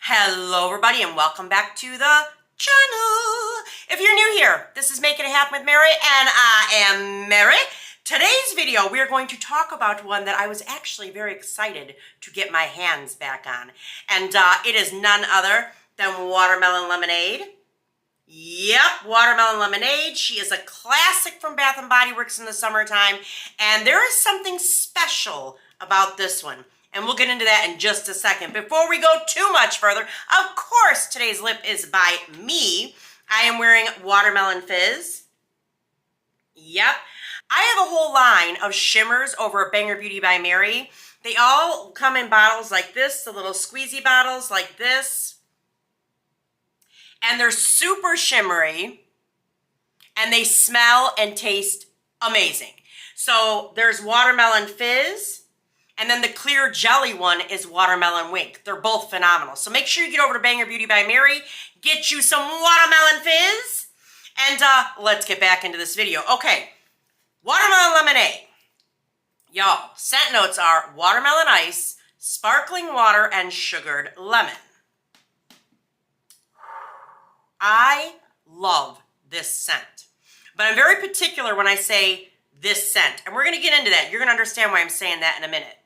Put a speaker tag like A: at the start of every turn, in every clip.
A: Hello everybody and welcome back to the channel. If you're new here, this is Making It Happen with Mary and I am Mary. Today's video we are going to talk about one that I was actually very excited to get my hands back on. And it is none other than watermelon lemonade. Yep, watermelon lemonade. She is a classic from Bath & Body Works in the summertime. And there is something special about this one. And we'll get into that in just a second. Before we go too much further, of course, today's lip is by me. I am wearing Watermelon Fizz. Yep. I have a whole line of shimmers over at Banger Beauty by Mary. They all come in bottles like this, the little squeezy bottles like this. And they're super shimmery. And they smell and taste amazing. So there's Watermelon Fizz. And then the clear jelly one is Watermelon Wink. They're both phenomenal. So make sure you get over to Banger Beauty by Mary, get you some Watermelon Fizz, and let's get back into this video. Okay, watermelon lemonade. Y'all, scent notes are watermelon ice, sparkling water, and sugared lemon. I love this scent, but I'm very particular when I say this scent, and we're going to get into that. You're going to understand why I'm saying that in a minute.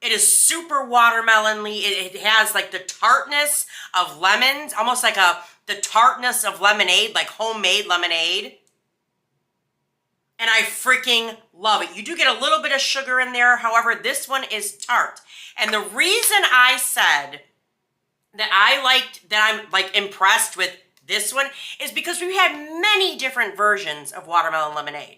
A: It is super watermelon-y. It has like the tartness of lemons, almost like the tartness of lemonade, like homemade lemonade. And I freaking love it. You do get a little bit of sugar in there. However, this one is tart. And the reason I said that I'm like impressed with this one is because we've had many different versions of watermelon lemonade.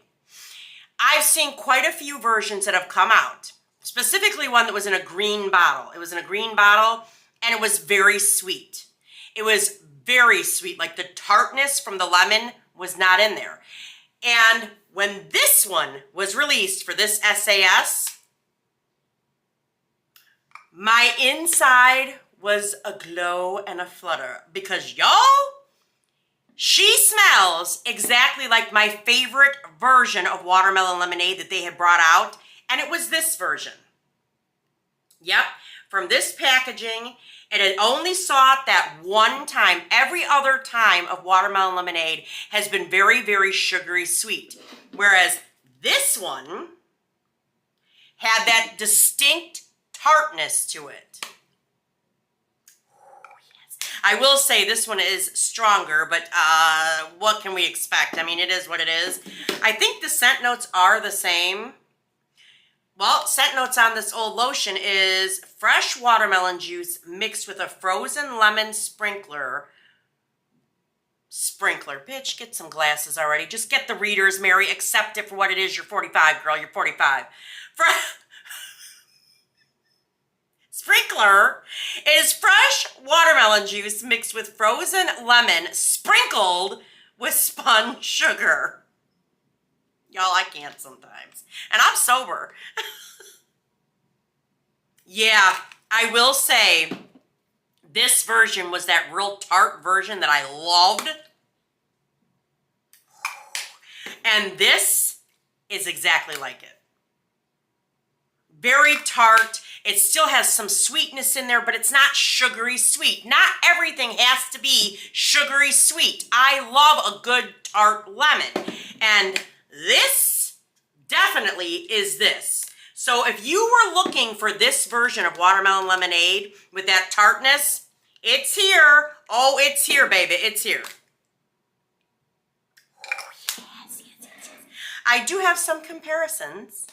A: I've seen quite a few versions that have come out. Specifically one that was in a green bottle. It was in a green bottle and it was very sweet. It was very sweet. Like the tartness from the lemon was not in there. And when this one was released for this SAS, my inside was aglow and a flutter because y'all, she smells exactly like my favorite version of watermelon lemonade that they had brought out. And it was this version. Yep, from this packaging, it had only saw it that one time. Every other time of watermelon lemonade has been very, very sugary sweet. Whereas this one had that distinct tartness to it. Oh, yes. I will say this one is stronger, but what can we expect? I mean, it is what it is. I think the scent notes are the same. Well, scent notes on this old lotion is fresh watermelon juice mixed with a frozen lemon sprinkler. Bitch, get some glasses already. Just get the readers, Mary. Accept it for what it is. You're 45, girl. You're 45. Sprinkler is fresh watermelon juice mixed with frozen lemon sprinkled with spun sugar. Y'all, I can't sometimes. And I'm sober. Yeah, I will say this version was that real tart version that I loved. And this is exactly like it. Very tart. It still has some sweetness in there, but it's not sugary sweet. Not everything has to be sugary sweet. I love a good tart lemon. And this definitely is this. So if you were looking for this version of watermelon lemonade with that tartness, it's here. Oh, it's here, baby. It's here. Oh, yes. I do have some comparisons.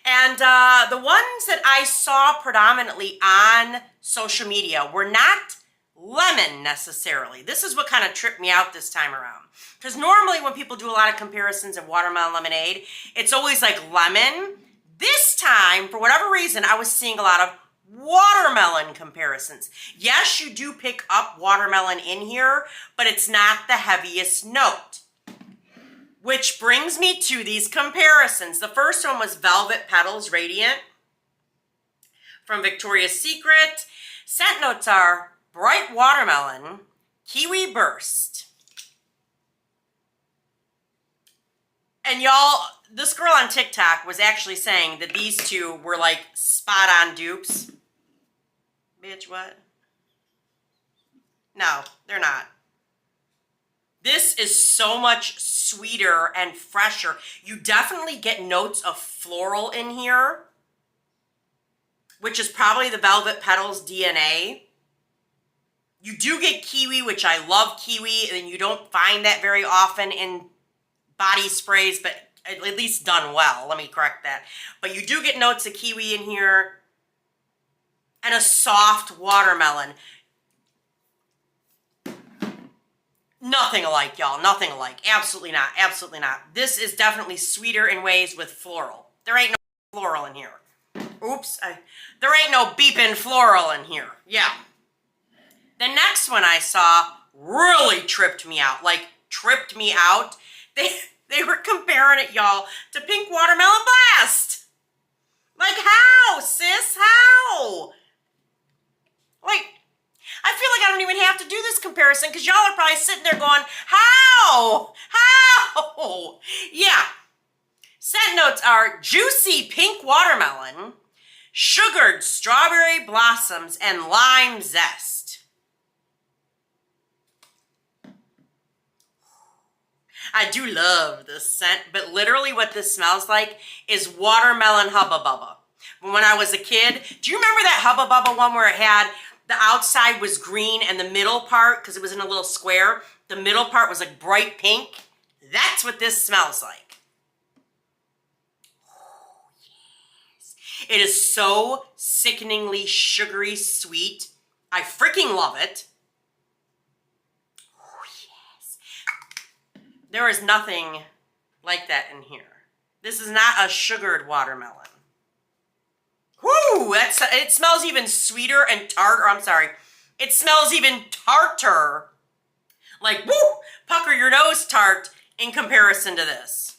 A: And the ones that I saw predominantly on social media were not lemon necessarily. This is what kind of tripped me out this time around. Because normally when people do a lot of comparisons of watermelon lemonade, it's always like lemon. This time, for whatever reason, I was seeing a lot of watermelon comparisons. Yes, you do pick up watermelon in here, but it's not the heaviest note. Which brings me to these comparisons. The first one was Velvet Petals Radiant from Victoria's Secret. Scent notes are Bright Watermelon, Kiwi Burst. And y'all, this girl on TikTok was actually saying that these two were like spot on dupes. Bitch, what? No, they're not. This is so much sweeter and fresher. You definitely get notes of floral in here, which is probably the Velvet Petals DNA. You do get kiwi, which I love kiwi, and you don't find that very often in body sprays, but at least done well. Let me correct that. But you do get notes of kiwi in here and a soft watermelon. Nothing alike, y'all. Nothing alike. Absolutely not. Absolutely not. This is definitely sweeter in ways with floral. There ain't no floral in here. Oops. There ain't no beeping floral in here. Yeah. The next one I saw really tripped me out. Like, tripped me out. They were comparing it, y'all, to Pink Watermelon Blast. Like, how, sis? How? Like, I feel like I don't even have to do this comparison because y'all are probably sitting there going, how? How? Yeah. Scent notes are juicy pink watermelon, sugared strawberry blossoms, and lime zest. I do love this scent, but literally what this smells like is watermelon Hubba Bubba. When I was a kid, do you remember that Hubba Bubba one where it had the outside was green and the middle part, because it was in a little square, the middle part was like bright pink? That's what this smells like. Oh, yes. It is so sickeningly sugary sweet. I freaking love it. Oh, yes. There is nothing like that in here. This is not a sugared watermelon. Whoo! It smells even sweeter and tart, or I'm sorry, it smells even tarter. Like, woo! Pucker your nose tart in comparison to this.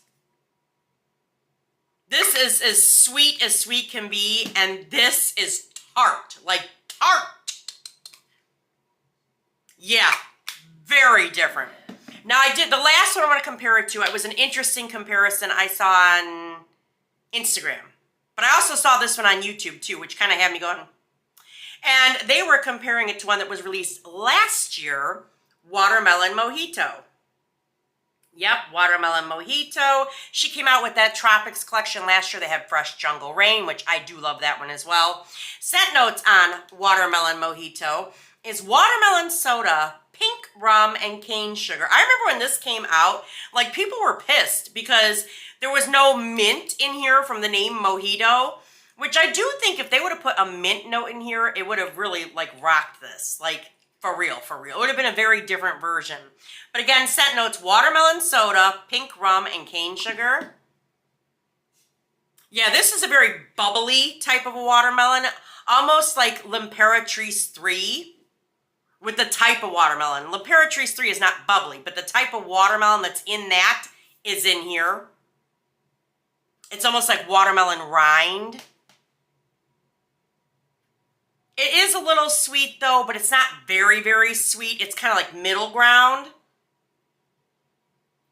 A: This is as sweet can be, and this is tart. Like, tart. Yeah, very different. Now, the last one I want to compare it to, it was an interesting comparison I saw on Instagram. But I also saw this one on YouTube too, which kind of had me going. And they were comparing it to one that was released last year, Watermelon Mojito. Yep, Watermelon Mojito. She came out with that Tropics collection last year. They had Fresh Jungle Rain, which I do love that one as well. Scent notes on Watermelon Mojito is watermelon soda, pink rum, and cane sugar. I remember when this came out, like, people were pissed because there was no mint in here from the name Mojito, which I do think if they would have put a mint note in here, it would have really, like, rocked this. Like, for real, for real. It would have been a very different version. But again, scent notes, watermelon soda, pink rum, and cane sugar. Yeah, this is a very bubbly type of a watermelon, almost like L'Imperatrice 3. With the type of watermelon. L'Imperatrice 3 is not bubbly, but the type of watermelon that's in that is in here. It's almost like watermelon rind. It is a little sweet though, but it's not very, very sweet. It's kind of like middle ground.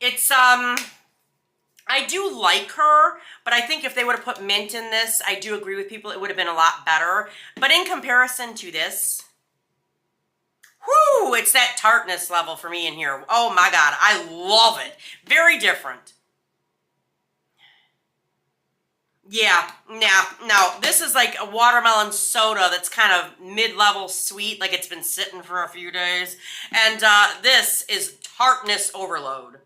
A: It's, I do like her, but I think if they would have put mint in this, I do agree with people, it would have been a lot better. But in comparison to this, whoo, it's that tartness level for me in here. Oh my God, I love it. Very different. Yeah, no, this is like a watermelon soda that's kind of mid-level sweet, like it's been sitting for a few days. And this is tartness overload.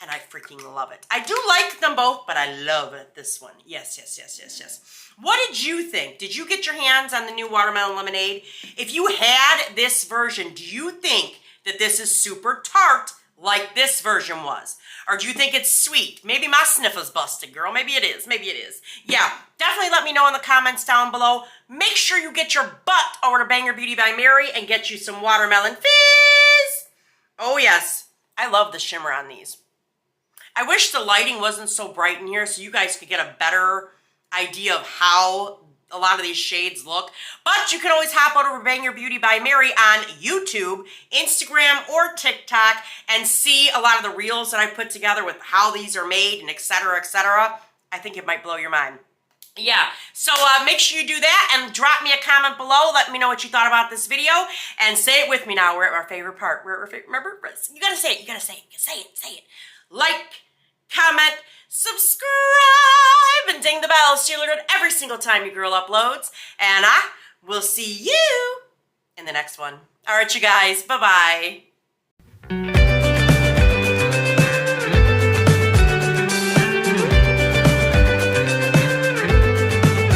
A: And I freaking love it. I do like them both, but I love it, this one. Yes, yes, yes, yes, yes. What did you think? Did you get your hands on the new watermelon lemonade? If you had this version, do you think that this is super tart like this version was? Or do you think it's sweet? Maybe my sniffer's busted, girl. Maybe it is. Maybe it is. Yeah, definitely let me know in the comments down below. Make sure you get your butt over to Banger Beauty by Mary and get you some watermelon fizz. Oh, yes. I love the shimmer on these. I wish the lighting wasn't so bright in here so you guys could get a better idea of how a lot of these shades look. But you can always hop over to Banger Beauty by Mary on YouTube, Instagram, or TikTok and see a lot of the reels that I put together with how these are made and etc., etc. I think it might blow your mind. Yeah, so make sure you do that and drop me a comment below. Let me know what you thought about this video and say it with me now. We're at our favorite part. Remember? You gotta say it. You gotta say it. Say it. Say it. Like, comment, subscribe, and ding the bell so you're alerted every single time your girl uploads. And I will see you in the next one. All right, you guys. Bye-bye.